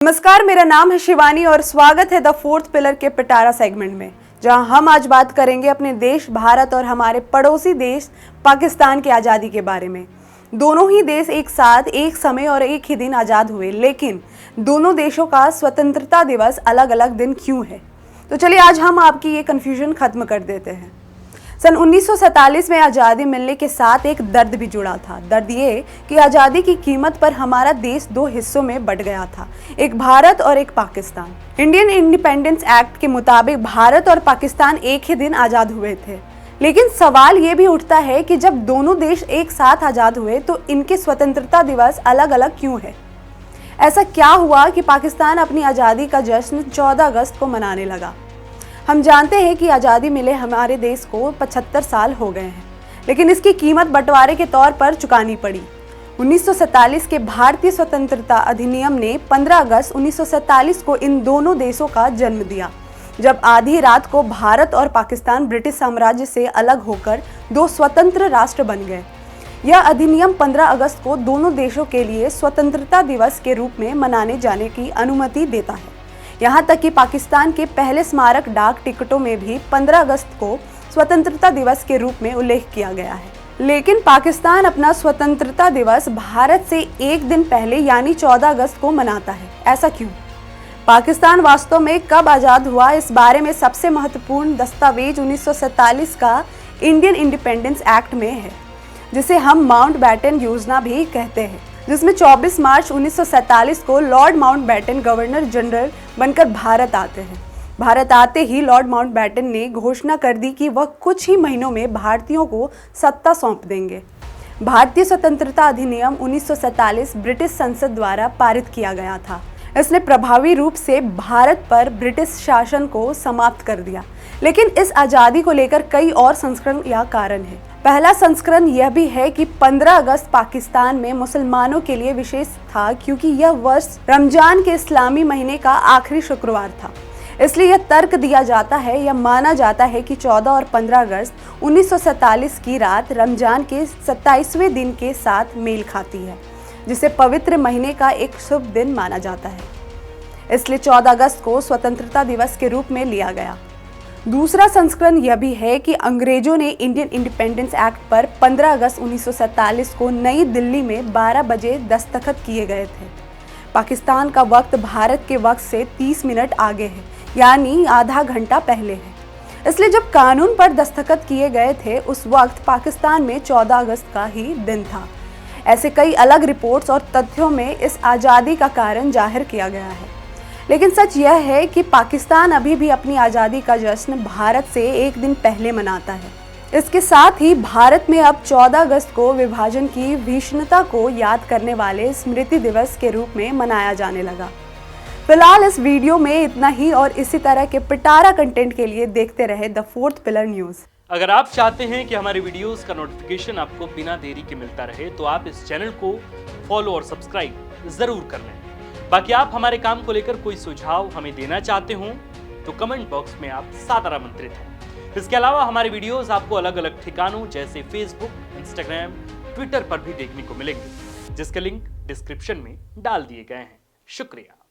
नमस्कार, मेरा नाम है शिवानी और स्वागत है द फोर्थ पिलर के पिटारा सेगमेंट में, जहां हम आज बात करेंगे अपने देश भारत और हमारे पड़ोसी देश पाकिस्तान की आज़ादी के बारे में। दोनों ही देश एक साथ एक समय और एक ही दिन आज़ाद हुए, लेकिन दोनों देशों का स्वतंत्रता दिवस अलग अलग दिन क्यों है? तो चलिए आज हम आपकी ये कन्फ्यूजन खत्म कर देते हैं। सन 1947 में आज़ादी मिलने के साथ एक दर्द भी जुड़ा था। दर्द ये कि आज़ादी की कीमत पर हमारा देश दो हिस्सों में बंट गया था, एक भारत और एक पाकिस्तान। इंडियन इंडिपेंडेंस एक्ट के मुताबिक भारत और पाकिस्तान एक ही दिन आज़ाद हुए थे, लेकिन सवाल ये भी उठता है कि जब दोनों देश एक साथ आज़ाद हुए तो इनके स्वतंत्रता दिवस अलग अलग क्यों है? ऐसा क्या हुआ कि पाकिस्तान अपनी आज़ादी का जश्न 14 अगस्त को मनाने लगा? हम जानते हैं कि आज़ादी मिले हमारे देश को 75 साल हो गए हैं, लेकिन इसकी कीमत बंटवारे के तौर पर चुकानी पड़ी। 1947 के भारतीय स्वतंत्रता अधिनियम ने 15 अगस्त 1947 को इन दोनों देशों का जन्म दिया, जब आधी रात को भारत और पाकिस्तान ब्रिटिश साम्राज्य से अलग होकर दो स्वतंत्र राष्ट्र बन गए। यह अधिनियम 15 अगस्त को दोनों देशों के लिए स्वतंत्रता दिवस के रूप में मनाने जाने की अनुमति देता है। यहाँ तक कि पाकिस्तान के पहले स्मारक डाक टिकटों में भी 15 अगस्त को स्वतंत्रता दिवस के रूप में उल्लेख किया गया है। लेकिन पाकिस्तान अपना स्वतंत्रता दिवस भारत से एक दिन पहले यानी 14 अगस्त को मनाता है। ऐसा क्यों? पाकिस्तान वास्तव में कब आज़ाद हुआ, इस बारे में सबसे महत्वपूर्ण दस्तावेज 1947 का इंडियन इंडिपेंडेंस एक्ट में है, जिसे हम माउंटबेटन योजना भी कहते हैं, जिसमें 24 मार्च 1947 को लॉर्ड माउंटबेटन गवर्नर जनरल बनकर भारत आते हैं। भारत आते ही लॉर्ड माउंटबेटन ने घोषणा कर दी कि वह कुछ ही महीनों में भारतीयों को सत्ता सौंप देंगे। भारतीय स्वतंत्रता अधिनियम 1947 ब्रिटिश संसद द्वारा पारित किया गया था। इसने प्रभावी रूप से भारत पर ब्रिटिश शासन को समाप्त कर दिया, लेकिन इस आज़ादी को लेकर कई और संस्करण या कारण हैं। पहला संस्करण यह भी है कि 15 अगस्त पाकिस्तान में मुसलमानों के लिए विशेष था, क्योंकि यह वर्ष रमजान के इस्लामी महीने का आखिरी शुक्रवार था। इसलिए यह तर्क दिया जाता है या माना जाता है कि 14 और 15 अगस्त 1947 की रात रमजान के 27वें दिन के साथ मेल खाती है, जिसे पवित्र महीने का एक शुभ दिन माना जाता है। इसलिए 14 अगस्त को स्वतंत्रता दिवस के रूप में लिया गया। दूसरा संस्करण यह भी है कि अंग्रेजों ने इंडियन इंडिपेंडेंस एक्ट पर 15 अगस्त 1947 को नई दिल्ली में 12 बजे दस्तखत किए गए थे। पाकिस्तान का वक्त भारत के वक्त से 30 मिनट आगे है, यानी आधा घंटा पहले है। इसलिए जब कानून पर दस्तखत किए गए थे, उस वक्त पाकिस्तान में 14 अगस्त का ही दिन था। ऐसे कई अलग रिपोर्ट्स और तथ्यों में इस आज़ादी का कारण जाहिर किया गया है, लेकिन सच यह है कि पाकिस्तान अभी भी अपनी आज़ादी का जश्न भारत से एक दिन पहले मनाता है। इसके साथ ही भारत में अब 14 अगस्त को विभाजन की भीषणता को याद करने वाले स्मृति दिवस के रूप में मनाया जाने लगा। फिलहाल इस वीडियो में इतना ही, और इसी तरह के पिटारा कंटेंट के लिए देखते रहे द फोर्थ पिलर न्यूज़। अगर आप चाहते हैं कि हमारे वीडियोस का नोटिफिकेशन आपको बिना देरी के मिलता रहे, तो आप इस चैनल को फॉलो और सब्सक्राइब जरूर कर लें। बाकी आप हमारे काम को लेकर कोई सुझाव हमें देना चाहते हो तो कमेंट बॉक्स में आप सादर आमंत्रित हैं। इसके अलावा हमारे वीडियोस आपको अलग अलग ठिकानों जैसे फेसबुक, इंस्टाग्राम, ट्विटर पर भी देखने को मिलेंगे, जिसके लिंक डिस्क्रिप्शन में डाल दिए गए हैं। शुक्रिया।